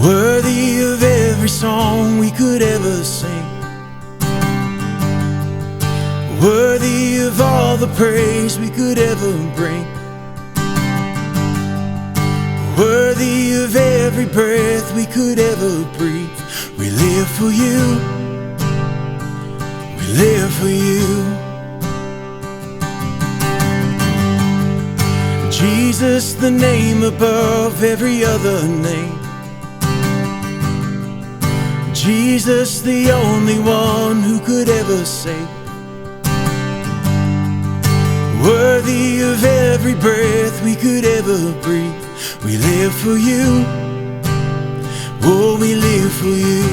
worthy of every song we could ever sing, worthy of all the praise we could ever bring, worthy of every breath we could ever breathe. We live for you, we live for you. Jesus, the name above every other name. Jesus, the only one who could ever save. Worthy of every breath we could ever breathe. We live for you, oh, we live for you.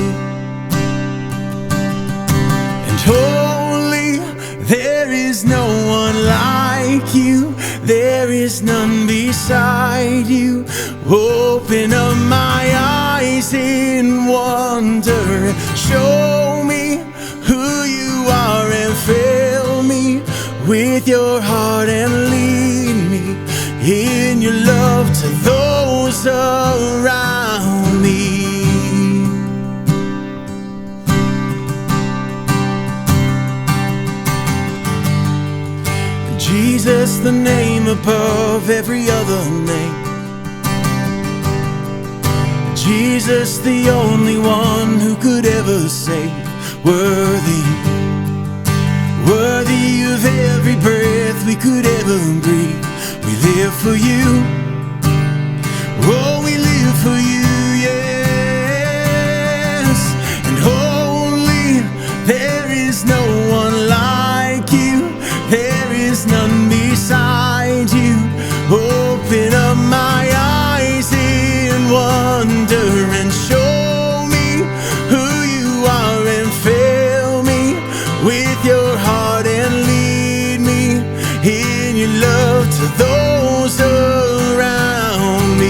And holy, there is no one like you. There is none beside you. Open up my eyes in wonder. Show me who you are and fill me with your heart and lead me in your love to those around me. Jesus, the name above every other name. Jesus, the only one who could ever save. Worthy, worthy of every breath we could ever breathe. We live for you, oh, we live for you, yes. And holy, there is no one like you. There is none beside you. Open up my eyes in wonder and show me who you are and fill me with your heart and lead me in your love to those around me.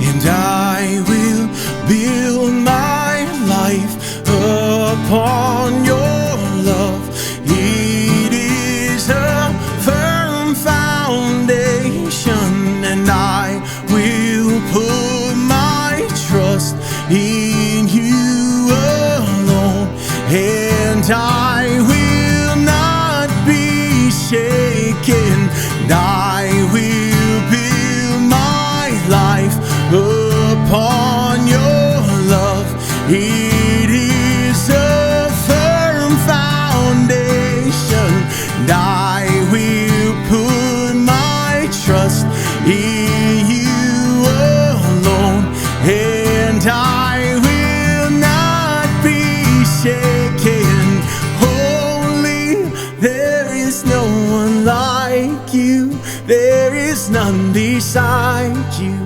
And I will build my life upon your love. It is a firm foundation, and I will put my trust in you alone. And I will not be shaken. And I will build my life upon your love. It is a firm foundation, and I will put my trust in you alone. And I will not be shaken. Holy, there is no one like you. There is none beside you.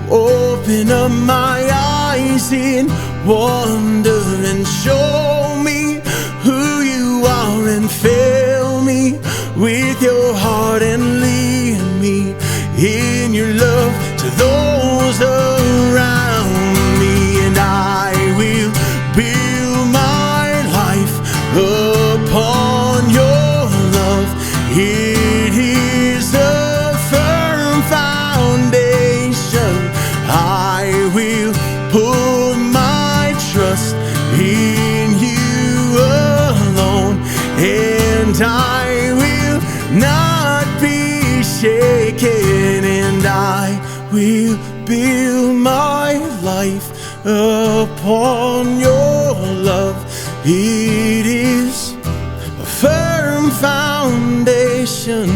Open up my eyes in wonder and show me who you are and fill me with your heart and lead me in your love to those around me. And I will build my life upon your love. It is a firm foundation. I will put my trust in you alone, and I will not be shaken. And I will build my life upon your love. It is a firm foundation.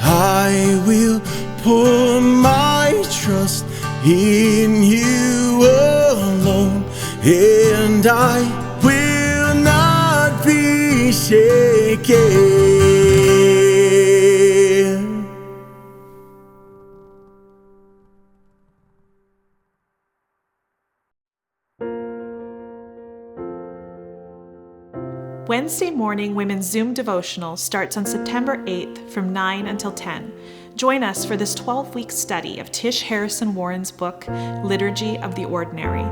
I will put my trust in you alone, and I will not be shaken. Wednesday morning women's Zoom devotional starts on September 8th from 9 until 10. Join us for this 12-week study of Tish Harrison Warren's book, Liturgy of the Ordinary.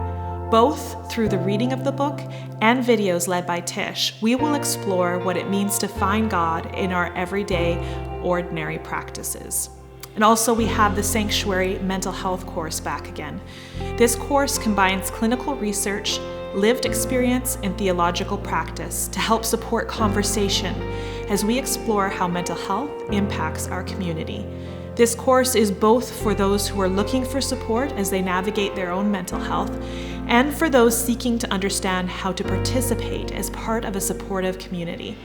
Both through the reading of the book and videos led by Tish, we will explore what it means to find God in our everyday, ordinary practices. And also we have the Sanctuary Mental Health course back again. This course combines clinical research, lived experience, and theological practice to help support conversation as we explore how mental health impacts our community. This course is both for those who are looking for support as they navigate their own mental health, and for those seeking to understand how to participate as part of a supportive community.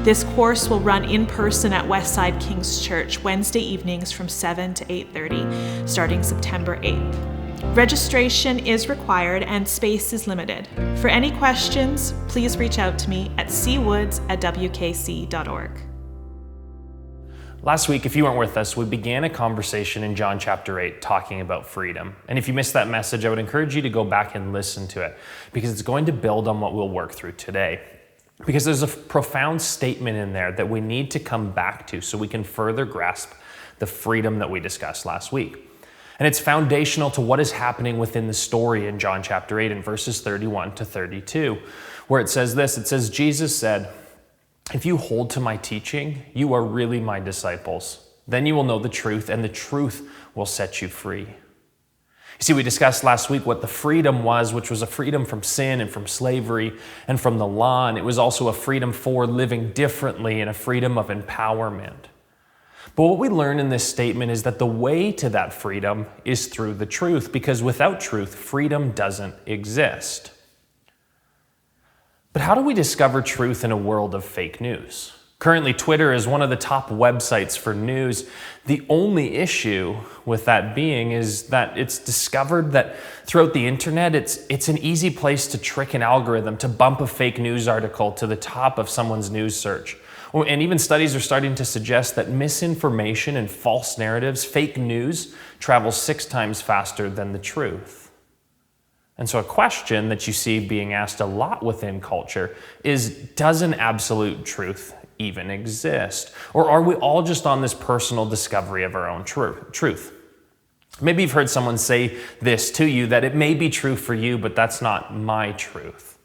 This course will run in person at Westside King's Church Wednesday evenings from 7 to 8:30, starting September 8th. Registration is required and space is limited. For any questions, please reach out to me at cwoods@wkc.org. Last week, if you weren't with us, we began a conversation in John chapter 8 talking about freedom. And if you missed that message, I would encourage you to go back and listen to it because it's going to build on what we'll work through today. Because there's a profound statement in there that we need to come back to so we can further grasp the freedom that we discussed last week. And it's foundational to what is happening within the story in John chapter 8 in verses 31 to 32, where it says this. It says, Jesus said, "If you hold to my teaching, you are really my disciples. Then you will know the truth, and the truth will set you free." You see, we discussed last week what the freedom was, which was a freedom from sin and from slavery and from the law, and it was also a freedom for living differently and a freedom of empowerment. But what we learn in this statement is that the way to that freedom is through the truth, because without truth, freedom doesn't exist. But how do we discover truth in a world of fake news? Currently, Twitter is one of the top websites for news. The only issue with that being is that it's discovered that throughout the internet, it's an easy place to trick an algorithm to bump a fake news article to the top of someone's news search. And even studies are starting to suggest that misinformation and false narratives, fake news, travels 6 times faster than the truth. And so a question that you see being asked a lot within culture is, does an absolute truth even exist? Or are we all just on this personal discovery of our own truth? Maybe you've heard someone say this to you, that it may be true for you, but that's not my truth.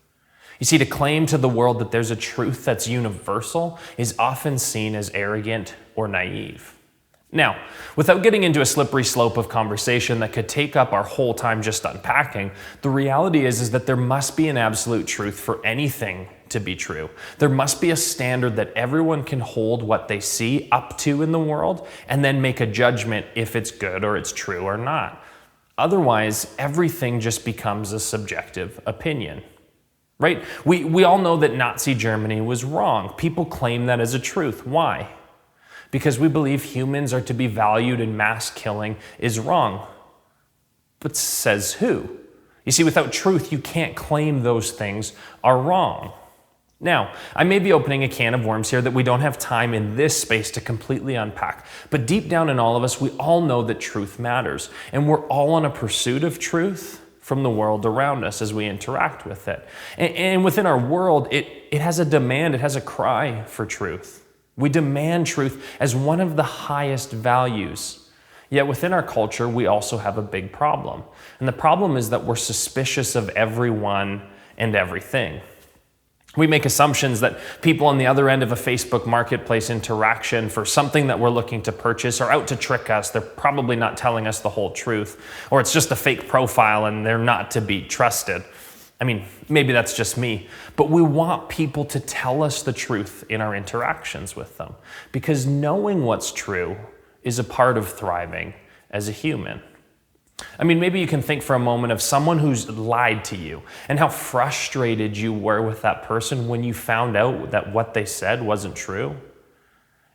You see, to claim to the world that there's a truth that's universal is often seen as arrogant or naive. Now, without getting into a slippery slope of conversation that could take up our whole time just unpacking, the reality is that there must be an absolute truth for anything to be true. There must be a standard that everyone can hold what they see up to in the world and then make a judgment if it's good or it's true or not. Otherwise, everything just becomes a subjective opinion. Right? We all know that Nazi Germany was wrong. People claim that as a truth. Why? Because we believe humans are to be valued and mass killing is wrong. But says who? You see, without truth, you can't claim those things are wrong. Now, I may be opening a can of worms here that we don't have time in this space to completely unpack. But deep down in all of us, we all know that truth matters. And we're all on a pursuit of truth from the world around us as we interact with it. And within our world, it has a demand, it has a cry for truth. We demand truth as one of the highest values. Yet within our culture, we also have a big problem. And the problem is that we're suspicious of everyone and everything. We make assumptions that people on the other end of a Facebook marketplace interaction for something that we're looking to purchase are out to trick us. They're probably not telling us the whole truth, or it's just a fake profile and they're not to be trusted. I mean, maybe that's just me, but we want people to tell us the truth in our interactions with them, because knowing what's true is a part of thriving as a human. I mean, maybe you can think for a moment of someone who's lied to you and how frustrated you were with that person when you found out that what they said wasn't true.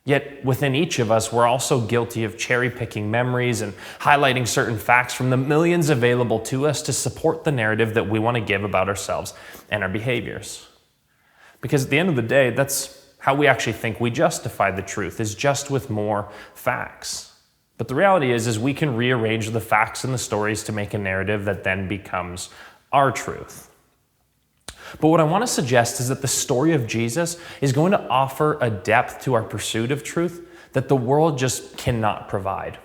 Yet within each of us, we're also guilty of cherry-picking memories and highlighting certain facts from the millions available to us to support the narrative that we want to give about ourselves and our behaviors. Because at the end of the day, that's how we actually think we justify the truth, is just with more facts. But the reality is we can rearrange the facts and the stories to make a narrative that then becomes our truth. But what I want to suggest is that the story of Jesus is going to offer a depth to our pursuit of truth that the world just cannot provide.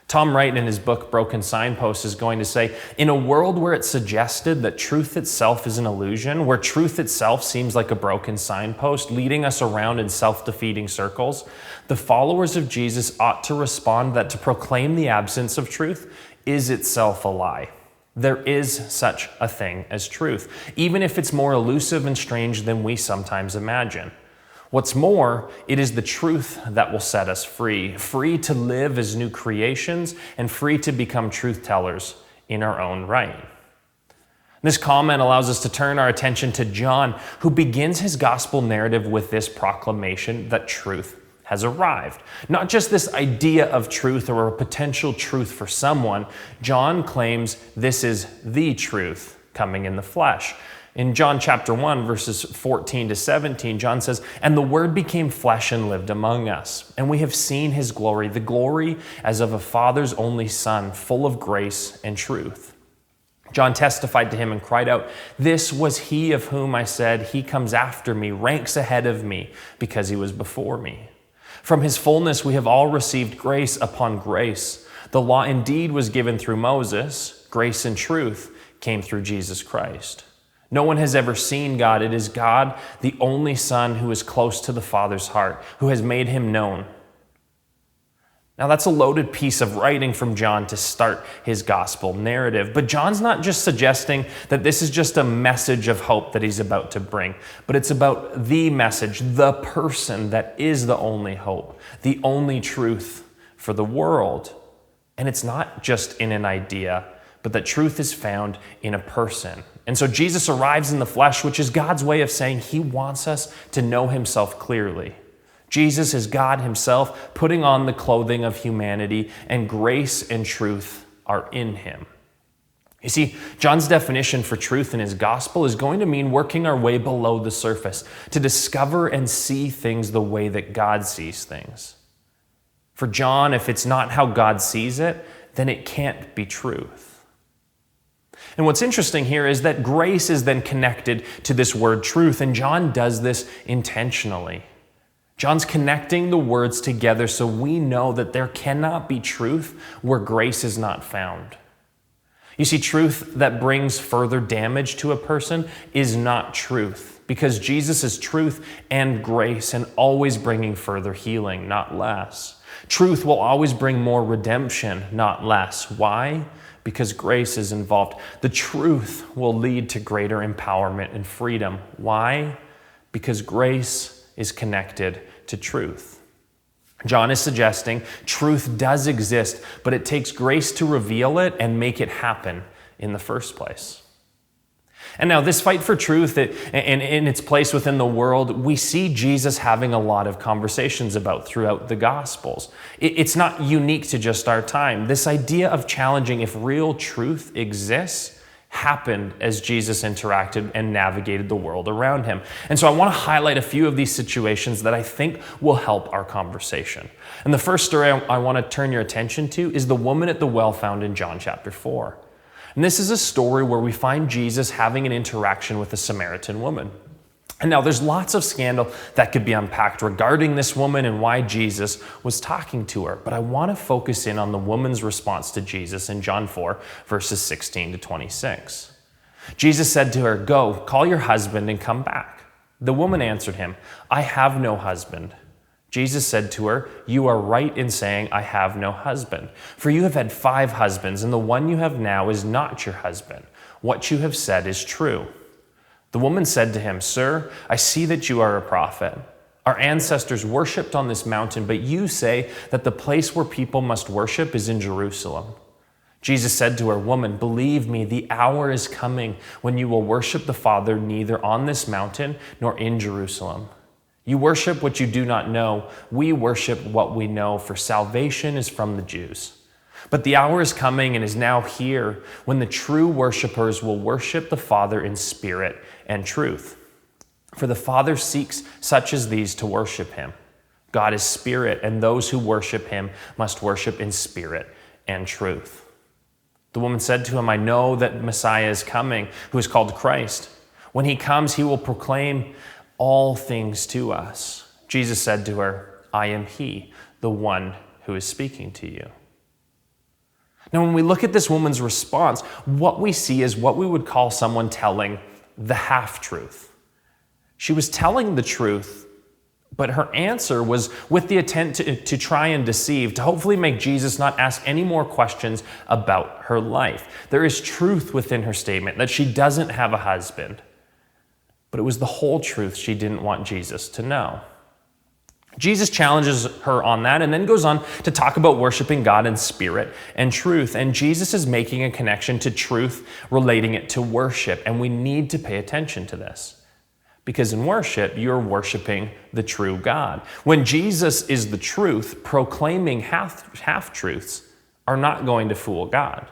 Tom Wright, in his book Broken Signposts, is going to say, in a world where it's suggested that truth itself is an illusion, where truth itself seems like a broken signpost leading us around in self-defeating circles, the followers of Jesus ought to respond that to proclaim the absence of truth is itself a lie. There is such a thing as truth, even if it's more elusive and strange than we sometimes imagine. What's more, it is the truth that will set us free, free to live as new creations and free to become truth tellers in our own right. This comment allows us to turn our attention to John, who begins his gospel narrative with this proclamation that truth has arrived. Not just this idea of truth or a potential truth for someone. John claims this is the truth coming in the flesh. In John chapter 1, verses 14 to 17, John says, "And the Word became flesh and lived among us, and we have seen his glory, the glory as of a Father's only Son, full of grace and truth." John testified to him and cried out, "This was he of whom I said, he comes after me, ranks ahead of me, because he was before me. From his fullness we have all received grace upon grace. The law indeed was given through Moses, grace and truth came through Jesus Christ. No one has ever seen God. It is God, the only Son, who is close to the Father's heart, who has made him known." Now that's a loaded piece of writing from John to start his gospel narrative. But John's not just suggesting that this is just a message of hope that he's about to bring, but it's about the message, the person that is the only hope, the only truth for the world. And it's not just in an idea, but that truth is found in a person. And so Jesus arrives in the flesh, which is God's way of saying he wants us to know himself clearly. Jesus is God himself putting on the clothing of humanity, and grace and truth are in him. You see, John's definition for truth in his gospel is going to mean working our way below the surface to discover and see things the way that God sees things. For John, if it's not how God sees it, then it can't be truth. And what's interesting here is that grace is then connected to this word truth, and John does this intentionally. John's connecting the words together so we know that there cannot be truth where grace is not found. You see, truth that brings further damage to a person is not truth, because Jesus is truth and grace and always bringing further healing, not less. Truth will always bring more redemption, not less. Why? Because grace is involved. The truth will lead to greater empowerment and freedom. Why? Because grace is connected to truth. John is suggesting truth does exist, but it takes grace to reveal it and make it happen in the first place. And now this fight for truth and in its place within the world, we see Jesus having a lot of conversations about throughout the Gospels. It's not unique to just our time. This idea of challenging if real truth exists happened as Jesus interacted and navigated the world around him. And so I want to highlight a few of these situations that I think will help our conversation. And the first story I want to turn your attention to is the woman at the well found in John chapter 4. And this is a story where we find Jesus having an interaction with a Samaritan woman. And now there's lots of scandal that could be unpacked regarding this woman and why Jesus was talking to her. But I want to focus in on the woman's response to Jesus in John 4, verses 16 to 26. Jesus said to her, "Go, call your husband and come back." The woman answered him, "I have no husband." Jesus said to her, "You are right in saying, 'I have no husband.' For you have had 5 husbands, and the one you have now is not your husband. What you have said is true." The woman said to him, "Sir, I see that you are a prophet. Our ancestors worshipped on this mountain, but you say that the place where people must worship is in Jerusalem." Jesus said to her, "Woman, believe me, the hour is coming when you will worship the Father neither on this mountain nor in Jerusalem. You worship what you do not know. We worship what we know, for salvation is from the Jews. But the hour is coming and is now here when the true worshipers will worship the Father in spirit and truth. For the Father seeks such as these to worship him. God is spirit, and those who worship him must worship in spirit and truth." The woman said to him, "I know that Messiah is coming, who is called Christ. When he comes, he will proclaim all things to us. Jesus said to her, I am he, the one who is speaking to you. Now, when we look at this woman's response, what we see is what we would call someone telling the half-truth. She was telling the truth, but her answer was with the intent to try and deceive, to hopefully make Jesus not ask any more questions about her life. There is truth within her statement that she doesn't have a husband, but it was the whole truth she didn't want Jesus to know. Jesus challenges her on that and then goes on to talk about worshiping God in spirit and truth. And Jesus is making a connection to truth, relating it to worship. And we need to pay attention to this. Because in worship, you're worshiping the true God. When Jesus is the truth, proclaiming half-truths are not going to fool God.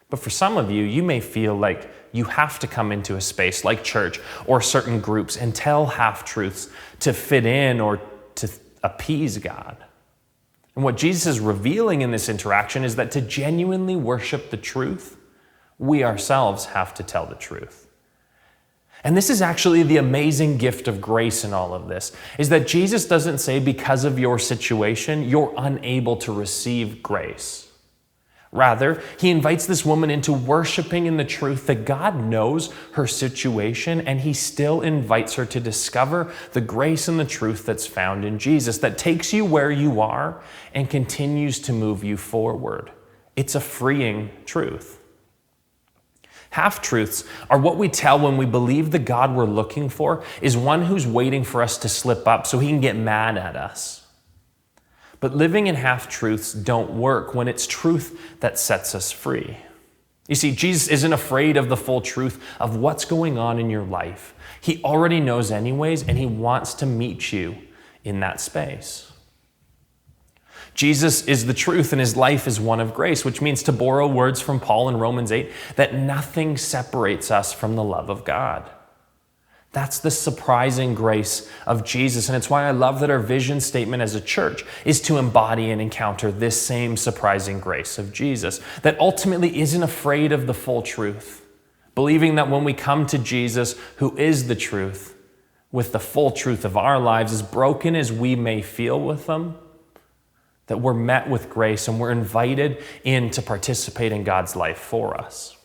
But for some of you, you may feel like you have to come into a space like church or certain groups and tell half-truths to fit in or to appease God. And what Jesus is revealing in this interaction is that to genuinely worship the truth, we ourselves have to tell the truth. And this is actually the amazing gift of grace in all of this, is that Jesus doesn't say because of your situation, you're unable to receive grace. Rather, he invites this woman into worshiping in the truth that God knows her situation, and he still invites her to discover the grace and the truth that's found in Jesus that takes you where you are and continues to move you forward. It's a freeing truth. Half-truths are what we tell when we believe the God we're looking for is one who's waiting for us to slip up so he can get mad at us. But living in half-truths don't work when it's truth that sets us free. You see, Jesus isn't afraid of the full truth of what's going on in your life. He already knows anyways, and he wants to meet you in that space. Jesus is the truth, and his life is one of grace, which means, to borrow words from Paul in Romans 8, that nothing separates us from the love of God. That's the surprising grace of Jesus. And it's why I love that our vision statement as a church is to embody and encounter this same surprising grace of Jesus that ultimately isn't afraid of the full truth, believing that when we come to Jesus, who is the truth, with the full truth of our lives, as broken as we may feel with them, that we're met with grace and we're invited in to participate in God's life for us.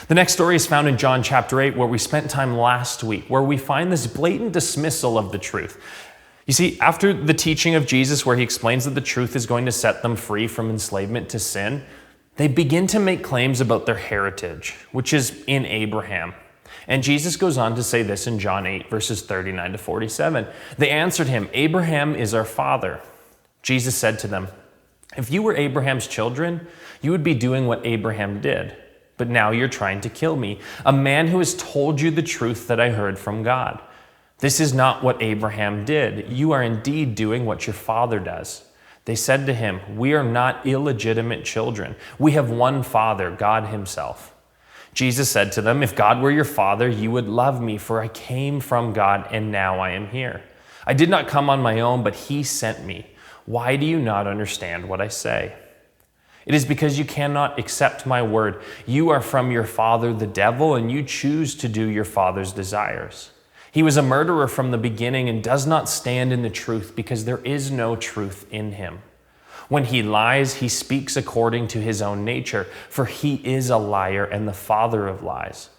The next story is found in John chapter 8, where we spent time last week, where we find this blatant dismissal of the truth. You see, after the teaching of Jesus, where he explains that the truth is going to set them free from enslavement to sin, they begin to make claims about their heritage, which is in Abraham. And Jesus goes on to say this in John 8, verses 39 to 47. They answered him, Abraham is our father. Jesus said to them, if you were Abraham's children, you would be doing what Abraham did. But now you're trying to kill me, a man who has told you the truth that I heard from God. This is not what Abraham did. You are indeed doing what your father does. They said to him, we are not illegitimate children. We have one father, God himself. Jesus said to them, if God were your father, you would love me, for I came from God and now I am here. I did not come on my own, but he sent me. Why do you not understand what I say? It is because you cannot accept my word. You are from your father, the devil, and you choose to do your father's desires. He was a murderer from the beginning and does not stand in the truth because there is no truth in him. When he lies, he speaks according to his own nature, for he is a liar and the father of lies.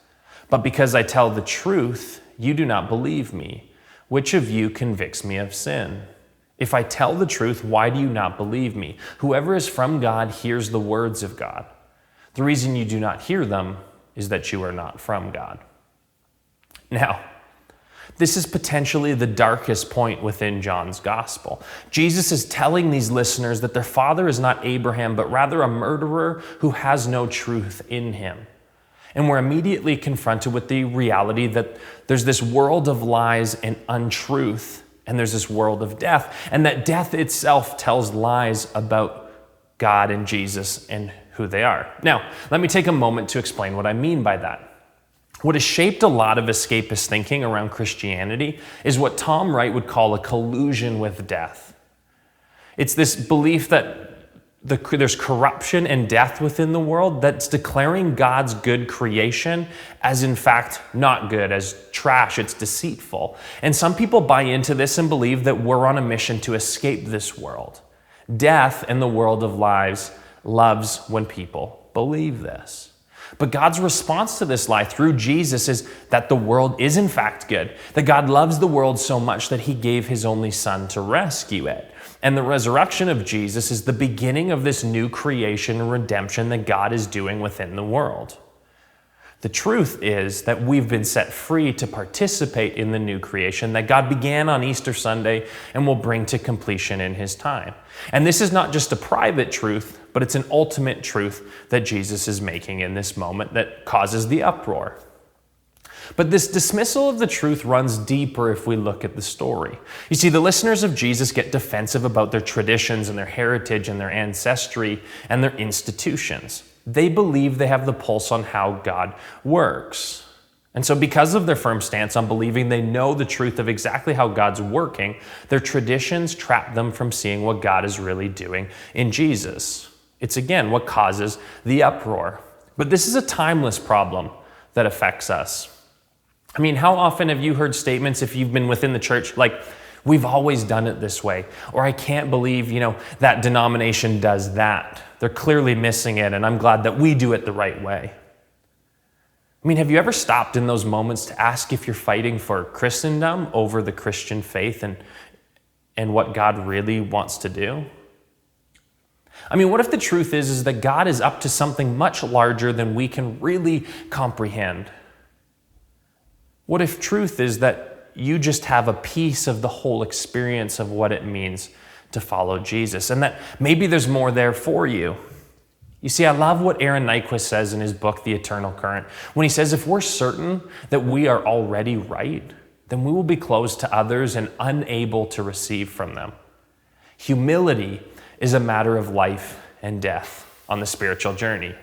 But because I tell the truth, you do not believe me. Which of you convicts me of sin? If I tell the truth, why do you not believe me? Whoever is from God hears the words of God. The reason you do not hear them is that you are not from God. Now, this is potentially the darkest point within John's gospel. Jesus is telling these listeners that their father is not Abraham, but rather a murderer who has no truth in him. And we're immediately confronted with the reality that there's this world of lies and untruth, and there's this world of death, and that death itself tells lies about God and Jesus and who they are. Now, let me take a moment to explain what I mean by that. What has shaped a lot of escapist thinking around Christianity is what Tom Wright would call a collusion with death. It's this belief that there's corruption and death within the world that's declaring God's good creation as in fact not good, as trash, it's deceitful. And some people buy into this and believe that we're on a mission to escape this world. Death in the world of lies loves when people believe this. But God's response to this lie through Jesus is that the world is in fact good, that God loves the world so much that he gave his only son to rescue it. And the resurrection of Jesus is the beginning of this new creation and redemption that God is doing within the world. The truth is that we've been set free to participate in the new creation that God began on Easter Sunday and will bring to completion in his time. And this is not just a private truth, but it's an ultimate truth that Jesus is making in this moment that causes the uproar. But this dismissal of the truth runs deeper if we look at the story. You see, the listeners of Jesus get defensive about their traditions and their heritage and their ancestry and their institutions. They believe they have the pulse on how God works. And so because of their firm stance on believing they know the truth of exactly how God's working, their traditions trap them from seeing what God is really doing in Jesus. It's again what causes the uproar. But this is a timeless problem that affects us. I mean, how often have you heard statements, if you've been within the church, like, we've always done it this way, or I can't believe, that denomination does that. They're clearly missing it, and I'm glad that we do it the right way. I mean, have you ever stopped in those moments to ask if you're fighting for Christendom over the Christian faith and what God really wants to do? I mean, what if the truth is that God is up to something much larger than we can really comprehend? What if truth is that you just have a piece of the whole experience of what it means to follow Jesus, and that maybe there's more there for you? You see, I love what Aaron Nyquist says in his book, The Eternal Current, when he says, if we're certain that we are already right, then we will be closed to others and unable to receive from them. Humility is a matter of life and death on the spiritual journey.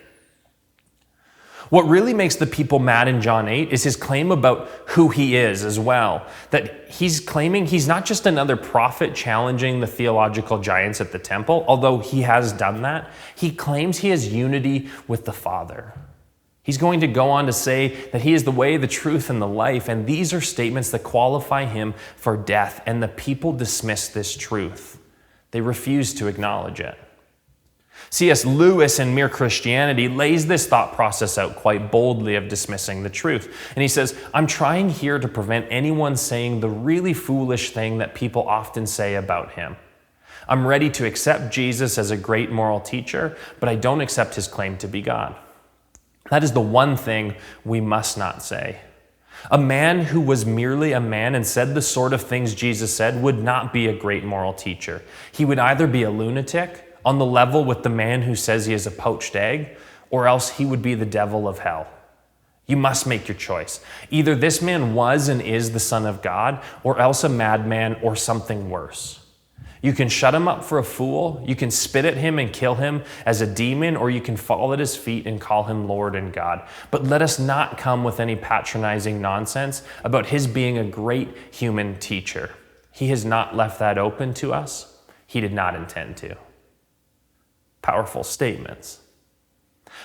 What really makes the people mad in John 8 is his claim about who he is as well. That he's claiming he's not just another prophet challenging the theological giants at the temple, although he has done that. He claims he has unity with the Father. He's going to go on to say that he is the way, the truth, and the life, and these are statements that qualify him for death, and the people dismiss this truth. They refuse to acknowledge it. C.S. Lewis in Mere Christianity lays this thought process out quite boldly of dismissing the truth. And he says, I'm trying here to prevent anyone saying the really foolish thing that people often say about him. I'm ready to accept Jesus as a great moral teacher, but I don't accept his claim to be God. That is the one thing we must not say. A man who was merely a man and said the sort of things Jesus said would not be a great moral teacher. He would either be a lunatic, on the level with the man who says he is a poached egg, or else he would be the devil of hell. You must make your choice. Either this man was and is the Son of God, or else a madman or something worse. You can shut him up for a fool, you can spit at him and kill him as a demon, or you can fall at his feet and call him Lord and God. But let us not come with any patronizing nonsense about his being a great human teacher. He has not left that open to us. He did not intend to. Powerful statements.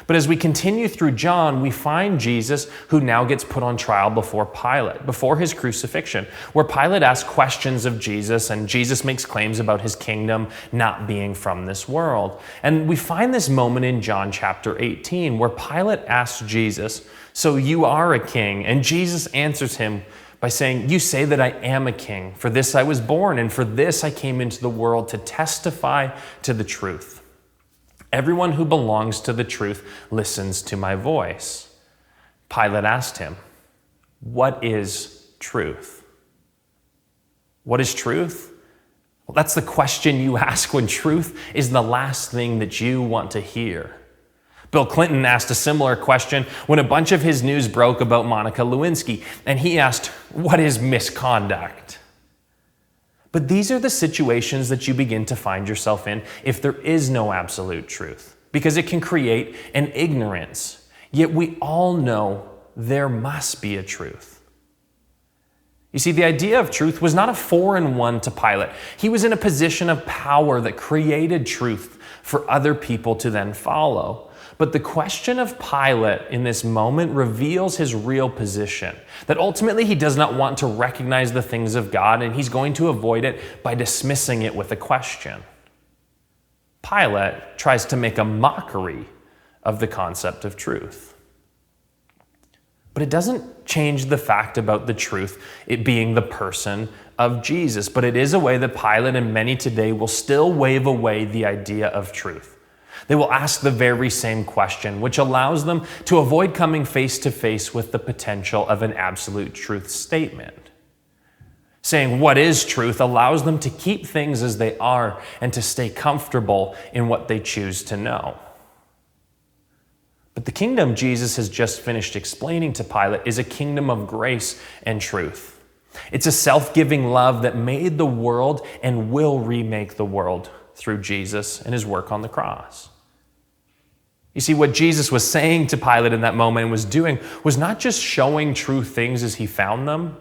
But as we continue through John, we find Jesus who now gets put on trial before Pilate, before his crucifixion, where Pilate asks questions of Jesus and Jesus makes claims about his kingdom not being from this world. And we find this moment in John chapter 18 where Pilate asks Jesus, so you are a king? And Jesus answers him by saying, you say that I am a king. For this I was born, and for this I came into the world to testify to the truth. Everyone who belongs to the truth listens to my voice. Pilate asked him, what is truth? What is truth? Well, that's the question you ask when truth is the last thing that you want to hear. Bill Clinton asked a similar question when a bunch of his news broke about Monica Lewinsky, and he asked, what is misconduct? But these are the situations that you begin to find yourself in if there is no absolute truth, because it can create an ignorance. Yet we all know there must be a truth. You see, the idea of truth was not a foreign one to Pilate. He was in a position of power that created truth for other people to then follow. But the question of Pilate in this moment reveals his real position, that ultimately he does not want to recognize the things of God, and he's going to avoid it by dismissing it with a question. Pilate tries to make a mockery of the concept of truth. But it doesn't change the fact about the truth, it being the person of Jesus. But it is a way that Pilate and many today will still wave away the idea of truth. They will ask the very same question, which allows them to avoid coming face to face with the potential of an absolute truth statement. Saying what is truth allows them to keep things as they are and to stay comfortable in what they choose to know. But the kingdom Jesus has just finished explaining to Pilate is a kingdom of grace and truth. It's a self-giving love that made the world and will remake the world through Jesus and his work on the cross. You see, what Jesus was saying to Pilate in that moment and was doing was not just showing true things as he found them,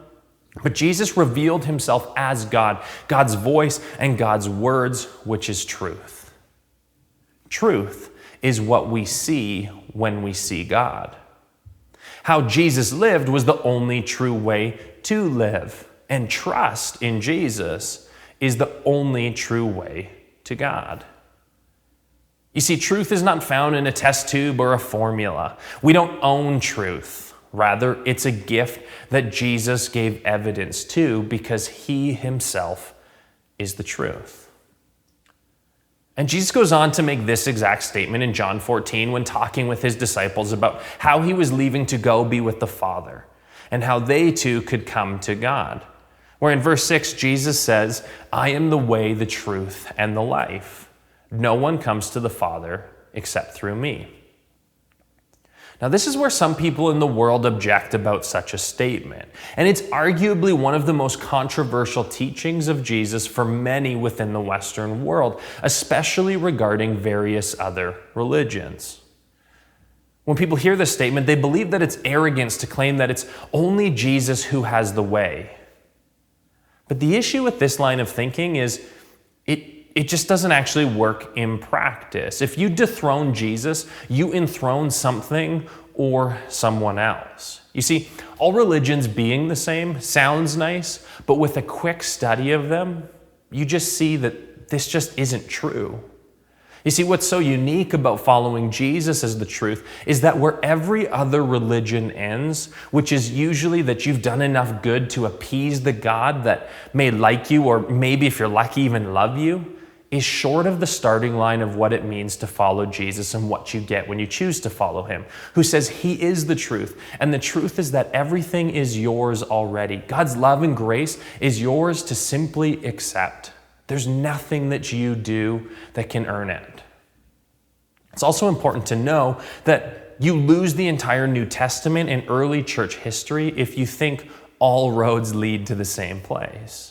but Jesus revealed himself as God, God's voice and God's words, which is truth. Truth is what we see when we see God. How Jesus lived was the only true way to live, and trust in Jesus is the only true way to God. You see, truth is not found in a test tube or a formula. We don't own truth. Rather, it's a gift that Jesus gave evidence to because he himself is the truth. And Jesus goes on to make this exact statement in John 14 when talking with his disciples about how he was leaving to go be with the Father and how they too could come to God. Where in verse 6, Jesus says, "I am the way, the truth, and the life. No one comes to the Father except through me." Now, this is where some people in the world object about such a statement, and it's arguably one of the most controversial teachings of Jesus for many within the Western world, especially regarding various other religions. When people hear this statement, they believe that it's arrogance to claim that it's only Jesus who has the way. But the issue with this line of thinking is it just doesn't actually work in practice. If you dethrone Jesus, you enthrone something or someone else. You see, all religions being the same sounds nice, but with a quick study of them, you just see that this just isn't true. You see, what's so unique about following Jesus as the truth is that where every other religion ends, which is usually that you've done enough good to appease the God that may like you, or maybe if you're lucky, even love you, is short of the starting line of what it means to follow Jesus and what you get when you choose to follow him, who says he is the truth. And the truth is that everything is yours already. God's love and grace is yours to simply accept. There's nothing that you do that can earn it. It's also important to know that you lose the entire New Testament and early church history if you think all roads lead to the same place.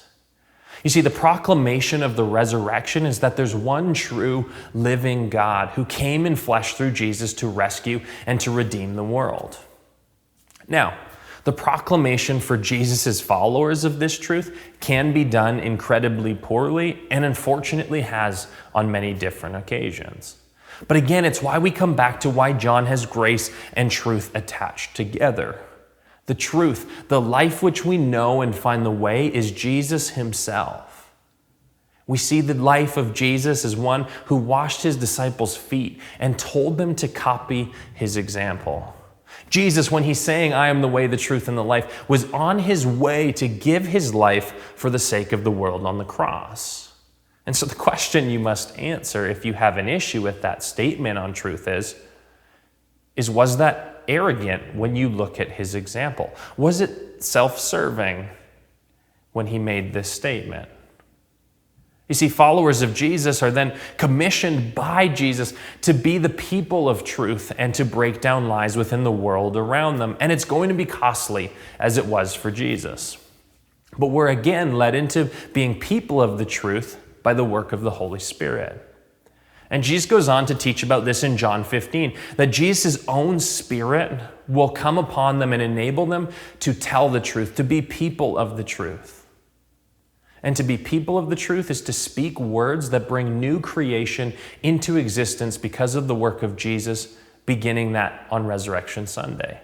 You see, the proclamation of the resurrection is that there's one true living God who came in flesh through Jesus to rescue and to redeem the world. Now, the proclamation for Jesus' followers of this truth can be done incredibly poorly and unfortunately has on many different occasions. But again, it's why we come back to why John has grace and truth attached together. The truth, the life which we know and find the way, is Jesus himself. We see the life of Jesus as one who washed his disciples' feet and told them to copy his example. Jesus, when he's saying, "I am the way, the truth, and the life," was on his way to give his life for the sake of the world on the cross. And so the question you must answer if you have an issue with that statement on truth is was that arrogant when you look at his example? Was it self-serving when he made this statement? You see, followers of Jesus are then commissioned by Jesus to be the people of truth and to break down lies within the world around them. And it's going to be costly, as it was for Jesus. But we're again led into being people of the truth by the work of the Holy Spirit. And Jesus goes on to teach about this in John 15, that Jesus' own Spirit will come upon them and enable them to tell the truth, to be people of the truth. And to be people of the truth is to speak words that bring new creation into existence because of the work of Jesus, beginning that on Resurrection Sunday.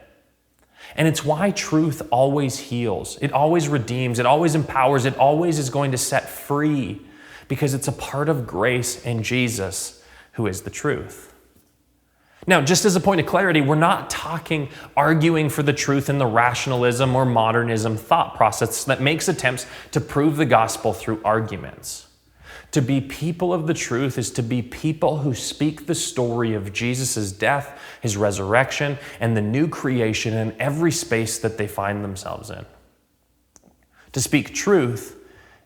And it's why truth always heals. It always redeems. It always empowers. It always is going to set free, because it's a part of grace in Jesus, who is the truth. Now, just as a point of clarity, we're not arguing for the truth in the rationalism or modernism thought process that makes attempts to prove the gospel through arguments. To be people of the truth is to be people who speak the story of Jesus' death, his resurrection, and the new creation in every space that they find themselves in. To speak truth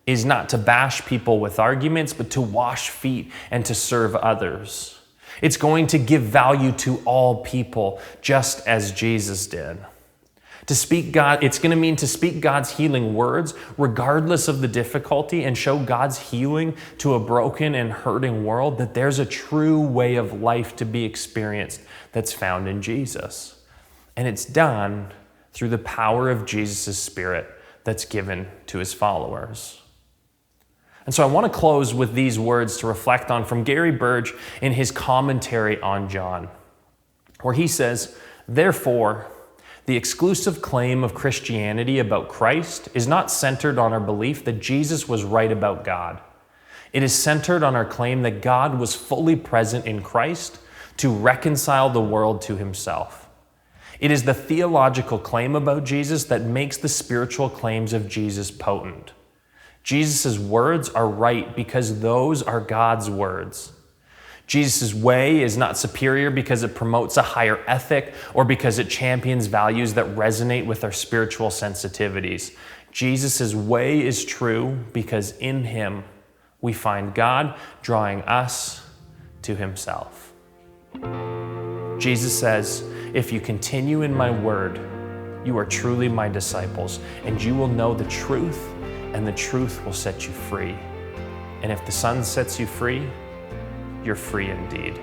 is not to bash people with arguments, but to wash feet and to serve others. It's going to give value to all people, just as Jesus did. It's going to mean to speak God's healing words, regardless of the difficulty, and show God's healing to a broken and hurting world, that there's a true way of life to be experienced that's found in Jesus. And it's done through the power of Jesus' Spirit that's given to his followers. And so I want to close with these words to reflect on from Gary Burge in his commentary on John, where he says, "Therefore, the exclusive claim of Christianity about Christ is not centered on our belief that Jesus was right about God. It is centered on our claim that God was fully present in Christ to reconcile the world to himself. It is the theological claim about Jesus that makes the spiritual claims of Jesus potent. Jesus' words are right because those are God's words. Jesus' way is not superior because it promotes a higher ethic or because it champions values that resonate with our spiritual sensitivities. Jesus' way is true because in him we find God drawing us to himself." Jesus says, "If you continue in my word, you are truly my disciples, and you will know the truth, and the truth will set you free. And if the Son sets you free, you're free indeed."